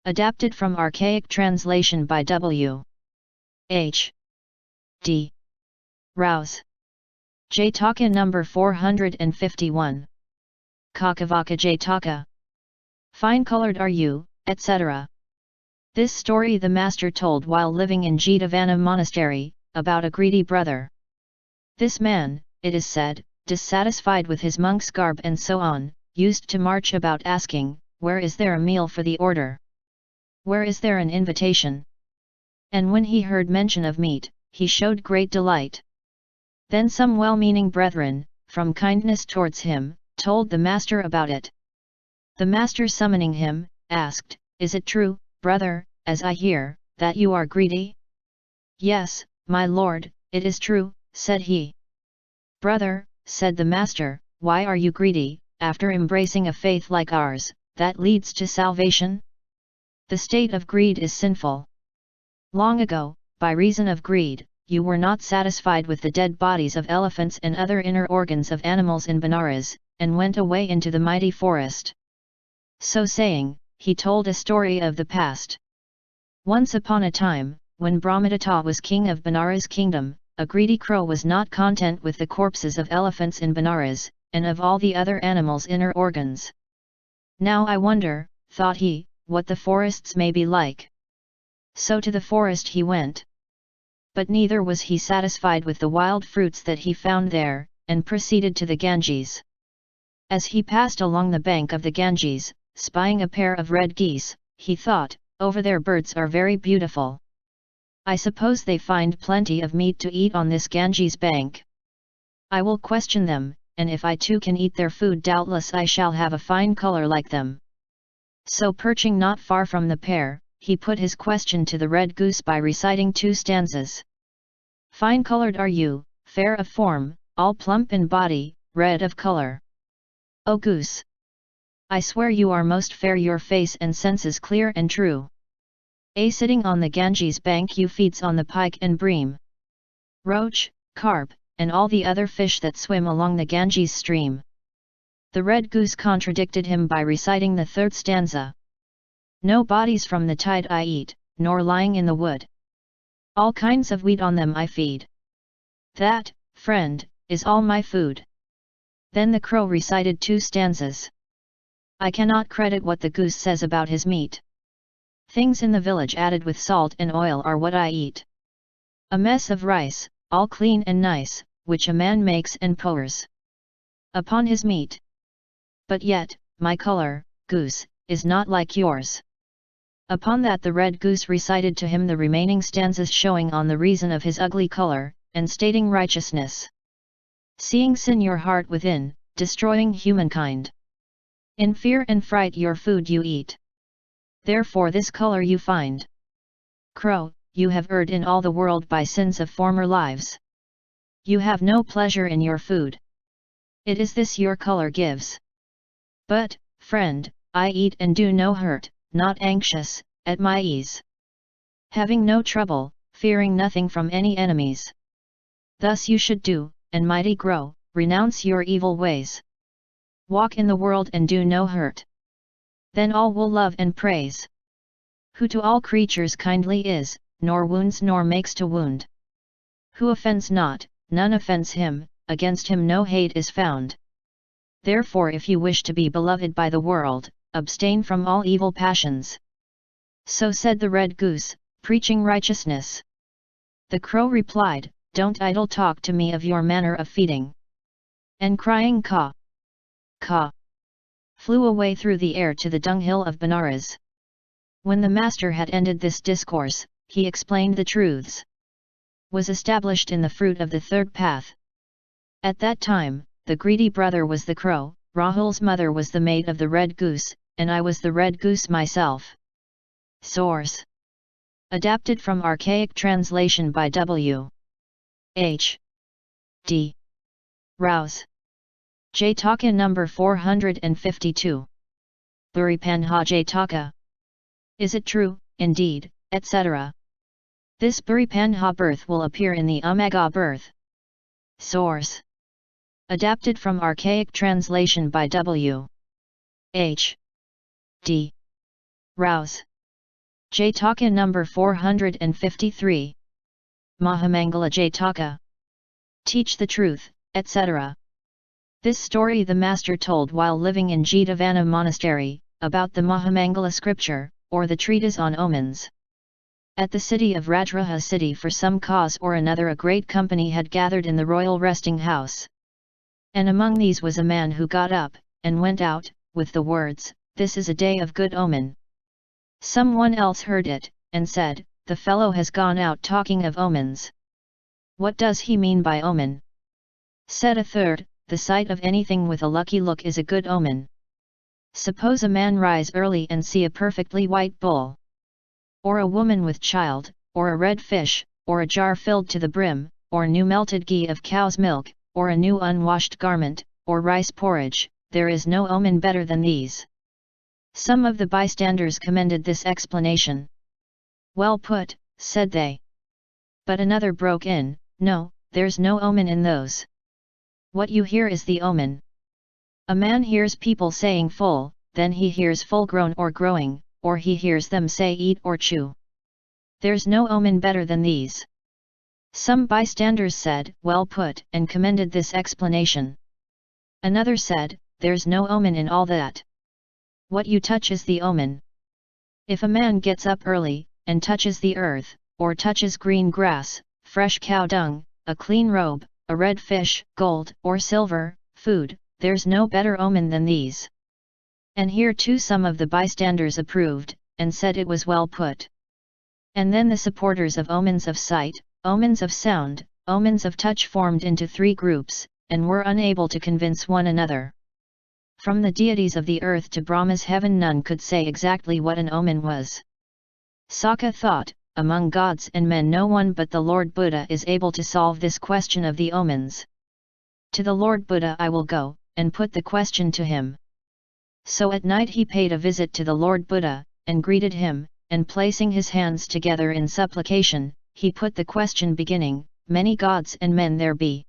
Adapted from archaic translation by W.H.D. Rouse. Jataka number 451. Cakka-Vāka-Jātaka. Fine-colored are you, etc. This story the master told while living in Mindriven monastery, about a greedy brother. This man, it is said, dissatisfied with his monk's garb and so on, used to march about asking, where is there a meal for the order? Where is there an invitation? And when he heard mention of meat, he showed great delight. Then some well-meaning brethren, from kindness towards him, told the master about it. The master summoning him, asked, Is it true, brother, as I hear, that you are greedy? Yes, my lord, it is true, said he. Brother, said the master, why are you greedy, after embracing a faith like ours, that leads to salvation? The state of greed is sinful. Long ago, by reason of greed, you were not satisfied with the dead bodies of elephants and other inner organs of animals in Benares, and went away into the mighty forest. So saying, he told a story of the past. Once upon a time, when Brahmadatta was king of Benares kingdom, a greedy crow was not content with the corpses of elephants in Benares, and of all the other animals' inner organs. Now I wonder, thought he, what the forests may be like. So to the forest he went. But neither was he satisfied with the wild fruits that he found there, and proceeded to the Ganges. As he passed along the bank of the Ganges, spying a pair of red geese, he thought, over there birds are very beautiful. I suppose they find plenty of meat to eat on this Ganges bank. I will question them, and if I too can eat their food doubtless I shall have a fine color like them. So perching not far from the pair, he put his question to the red goose by reciting 2 stanzas. Fine-colored are you, fair of form, all plump in body, red of color. O goose! I swear you are most fair, your face and senses clear and true. Sitting on the Ganges bank you feeds on the pike and bream, roach, carp, and all the other fish that swim along the Ganges stream. The red goose contradicted him by reciting the 3rd stanza. No bodies from the tide I eat, nor lying in the wood. All kinds of wheat on them I feed. That, friend, is all my food. Then the crow recited 2 stanzas. I cannot credit what the goose says about his meat. Things in the village added with salt and oil are what I eat. A mess of rice, all clean and nice, which a man makes and pours upon his meat. But yet, my color, goose, is not like yours. Upon that the red goose recited to him the remaining stanzas showing on the reason of his ugly color, and stating righteousness. Seeing sin your heart within, destroying humankind. In fear and fright your food you eat. Therefore this color you find. Crow, you have erred in all the world by sins of former lives. You have no pleasure in your food. It is this your color gives. But, friend, I eat and do no hurt, not anxious, at my ease. Having no trouble, fearing nothing from any enemies. Thus you should do, and mighty grow, renounce your evil ways. Walk in the world and do no hurt. Then all will love and praise. Who to all creatures kindly is, nor wounds nor makes to wound. Who offends not, none offends him, against him no hate is found. Therefore if you wish to be beloved by the world, abstain from all evil passions. So said the red goose, preaching righteousness. The crow replied, Don't idle talk to me of your manner of feeding. And crying caw, caw, flew away through the air to the dunghill of Benares. When the master had ended this discourse, he explained the truths. Was established in the fruit of the 3rd path. At that time, the greedy brother was the crow, Rahul's mother was the maid of the red goose, and I was the red goose myself. Source. Adapted from archaic translation by W.H.D. Rouse. Jataka number 452. Bhūri-Pañha-Jātaka. Is it true, indeed, etc. This Bhūri-Pañha birth will appear in the Mahā-Maṅgala birth. Source. Adapted from archaic translation by W.H.D. Rouse. Jataka number 453. Mahā-Maṅgala-Jātaka. Teach the truth, etc. This story the master told while living in Jataka monastery, about the Mahā-Maṅgala scripture, or the treatise on omens. At the city of Rajraha city for some cause or another a great company had gathered in the royal resting house. And among these was a man who got up, and went out, with the words, "This is a day of good omen." Someone else heard it, and said, "The fellow has gone out talking of omens. What does he mean by omen?" Said a third, "The sight of anything with a lucky look is a good omen. Suppose a man rise early and see a perfectly white bull, or a woman with child, or a red fish, or a jar filled to the brim, or new melted ghee of cow's milk, or a new unwashed garment, or rice porridge, there is no omen better than these." Some of the bystanders commended this explanation. "Well put," said they. But another broke in, "No, there's no omen in those. What you hear is the omen. A man hears people saying full, then he hears full grown or growing, or he hears them say eat or chew. There's no omen better than these." Some bystanders said, "Well put," and commended this explanation. Another said, "There's no omen in all that. What you touch is the omen. If a man gets up early, and touches the earth, or touches green grass, fresh cow dung, a clean robe, a red fish, gold or silver, food, there's no better omen than these." And here too some of the bystanders approved, and said it was well put. And then the supporters of omens of sight, omens of sound, omens of touch formed into three groups, and were unable to convince one another. From the deities of the earth to Brahma's heaven none could say exactly what an omen was. Sakka thought, among gods and men no one but the Lord Buddha is able to solve this question of the omens. To the Lord Buddha I will go, and put the question to him. So at night he paid a visit to the Lord Buddha, and greeted him, and placing his hands together in supplication, he put the question beginning, "Many gods and men there be."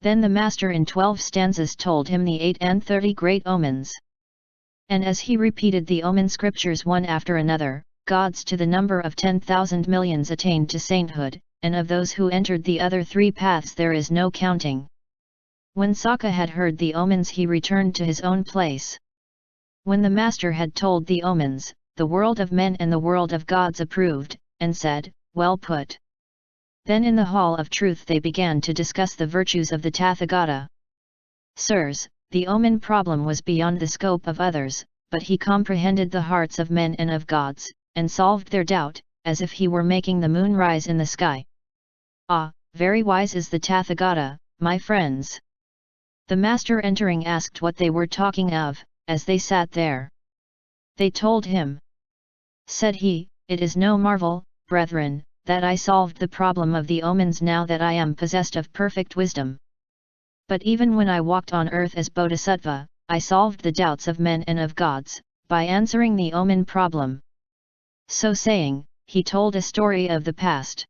Then the master in 12 stanzas told him the 38 great omens. And as he repeated the omen scriptures one after another, gods to the number of 10,000 millions attained to sainthood, and of those who entered the other three paths there is no counting. When Sakka had heard the omens he returned to his own place. When the master had told the omens, the world of men and the world of gods approved, and said, "Well put." Then in the hall of truth they began to discuss the virtues of the Tathagata. "Sirs, the omen problem was beyond the scope of others, but he comprehended the hearts of men and of gods, and solved their doubt, as if he were making the moon rise in the sky. Ah, very wise is the Tathagata, my friends." The master entering asked what they were talking of, as they sat there. They told him. Said he, "It is no marvel, brethren, that I solved the problem of the omens now that I am possessed of perfect wisdom. But even when I walked on earth as Bodhisattva, I solved the doubts of men and of gods, by answering the omen problem." So saying, he told a story of the past.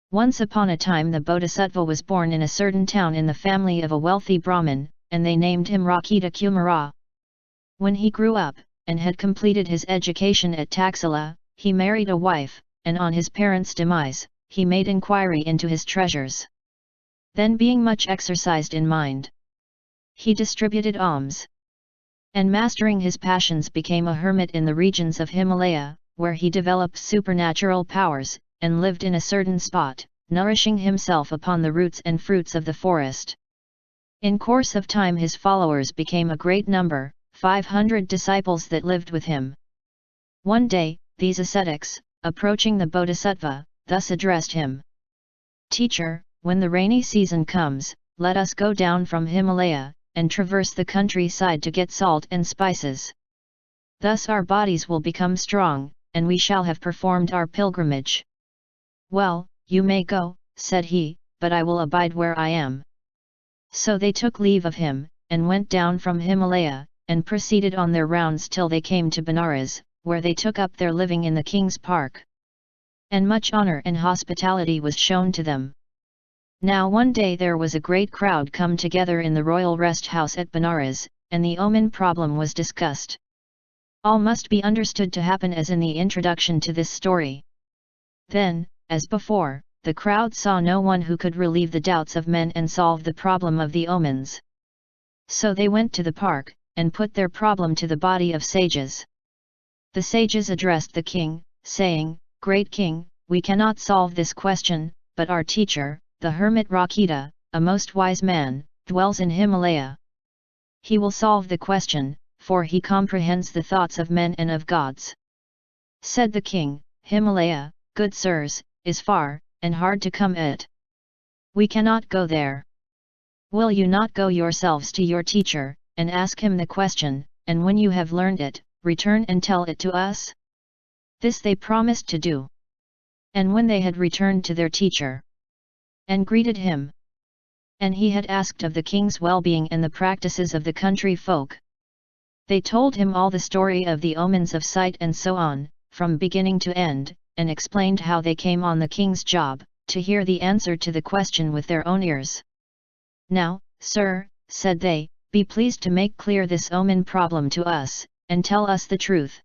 Once upon a time the Bodhisattva was born in a certain town in the family of a wealthy Brahmin, and they named him Rakita Kumara. When he grew up, and had completed his education at Taxila, he married a wife, and on his parents' demise, he made inquiry into his treasures. Then being much exercised in mind, he distributed alms. And mastering his passions became a hermit in the regions of Himalaya, where he developed supernatural powers, and lived in a certain spot, nourishing himself upon the roots and fruits of the forest. In course of time his followers became a great number, 500 disciples that lived with him. One day, these ascetics, approaching the Bodhisattva, thus addressed him. "Teacher, when the rainy season comes, let us go down from Himalaya, and traverse the countryside to get salt and spices. Thus our bodies will become strong, and we shall have performed our pilgrimage." "Well, you may go," said he, "but I will abide where I am." So they took leave of him, and went down from Himalaya, and proceeded on their rounds till they came to Benares, where they took up their living in the king's park. And much honor and hospitality was shown to them. Now one day there was a great crowd come together in the royal rest house at Benares, and the omen problem was discussed. All must be understood to happen as in the introduction to this story. Then, as before, the crowd saw no one who could relieve the doubts of men and solve the problem of the omens. So they went to the park, and put their problem to the body of sages. The sages addressed the king, saying, "Great king, we cannot solve this question, but our teacher, the hermit Rakkhita, a most wise man, dwells in Himalaya. He will solve the question, for he comprehends the thoughts of men and of gods." Said the king, "Himalaya, good sirs, is far, and hard to come at. We cannot go there. Will you not go yourselves to your teacher, and ask him the question, and when you have learned it, return and tell it to us?" This they promised to do. And when they had returned to their teacher, and greeted him, and he had asked of the king's well-being and the practices of the country folk, they told him all the story of the omens of sight and so on, from beginning to end, and explained how they came on the king's job, to hear the answer to the question with their own ears. "Now, sir," said they, "be pleased to make clear this omen problem to us, and tell us the truth."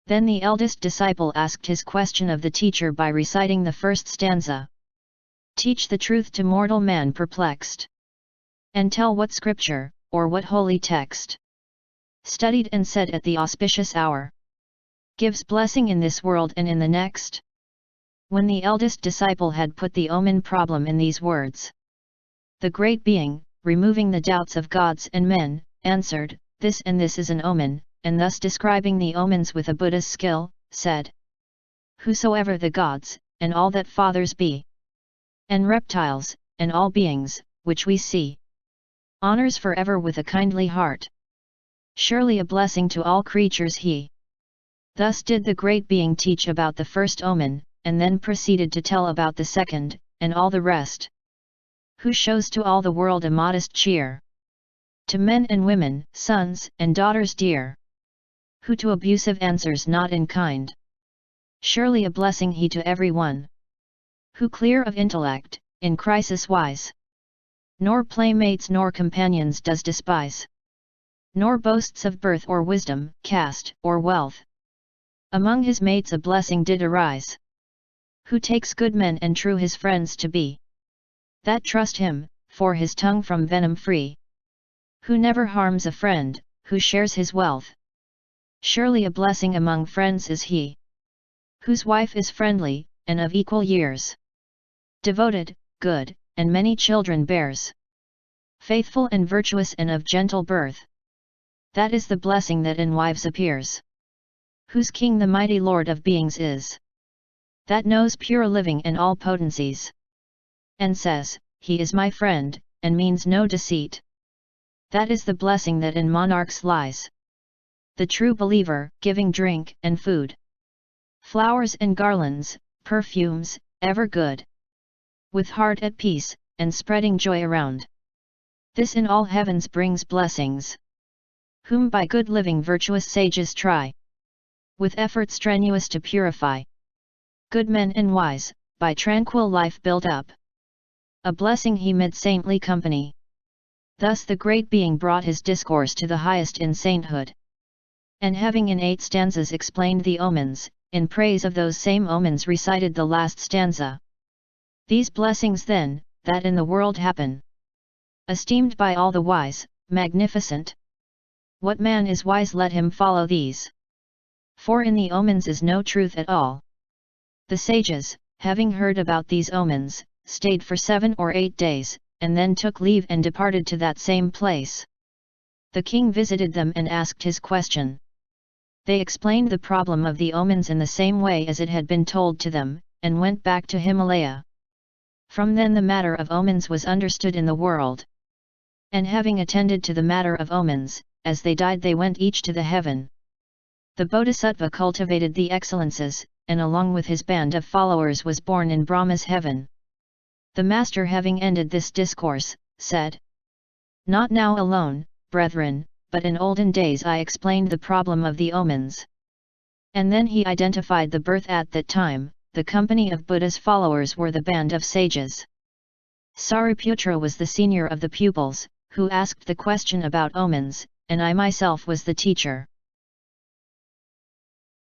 Then the eldest disciple asked his question of the teacher by reciting the first stanza. "Teach the truth to mortal man perplexed, and tell what scripture, or what holy text, studied and said at the auspicious hour, gives blessing in this world and in the next?" When the eldest disciple had put the omen problem in these words, the great being, removing the doubts of gods and men, answered, "This and this is an omen," and thus describing the omens with a Buddha's skill, said, "Whosoever the gods, and all that fathers be, and reptiles, and all beings, which we see, honors forever with a kindly heart, surely a blessing to all creatures he." Thus did the great being teach about the first omen, and then proceeded to tell about the second, and all the rest. Who shows to all the world a modest cheer, to men and women, sons and daughters dear, who to abusive answers not in kind, surely a blessing he to every one. Who clear of intellect, in crisis wise, nor playmates nor companions does despise, nor boasts of birth or wisdom, caste or wealth. Among his mates a blessing did arise. Who takes good men and true his friends to be, that trust him, for his tongue from venom free. Who never harms a friend, who shares his wealth, surely a blessing among friends is he. Whose wife is friendly, and of equal years, devoted, good, and many children bears, faithful and virtuous and of gentle birth. That is the blessing that in wives appears. Whose king the mighty lord of beings is, that knows pure living and all potencies, and says, he is my friend, and means no deceit. That is the blessing that in monarchs lies. The true believer, giving drink and food, flowers and garlands, perfumes, ever good, with heart at peace, and spreading joy around. This in all heavens brings blessings. Whom by good living virtuous sages try, with effort strenuous to purify. Good men and wise, by tranquil life build up a blessing he mid saintly company. Thus the great being brought his discourse to the highest in sainthood. And having in 8 stanzas explained the omens, in praise of those same omens recited the last stanza. These blessings then, that in the world happen, esteemed by all the wise, magnificent. What man is wise, let him follow these. For in the omens is no truth at all. The sages, having heard about these omens, stayed for 7 or 8 days, and then took leave and departed to that same place. The king visited them and asked his question. They explained the problem of the omens in the same way as it had been told to them, and went back to Himalaya. From then the matter of omens was understood in the world. And having attended to the matter of omens, as they died they went each to the heaven. The Bodhisattva cultivated the excellences, and along with his band of followers was born in Brahma's heaven. The master having ended this discourse, said, "Not now alone, brethren, but in olden days I explained the problem of the omens." And then he identified the birth at that time. The company of Buddha's followers were the band of sages. Sariputra was the senior of the pupils, who asked the question about omens, and I myself was the teacher.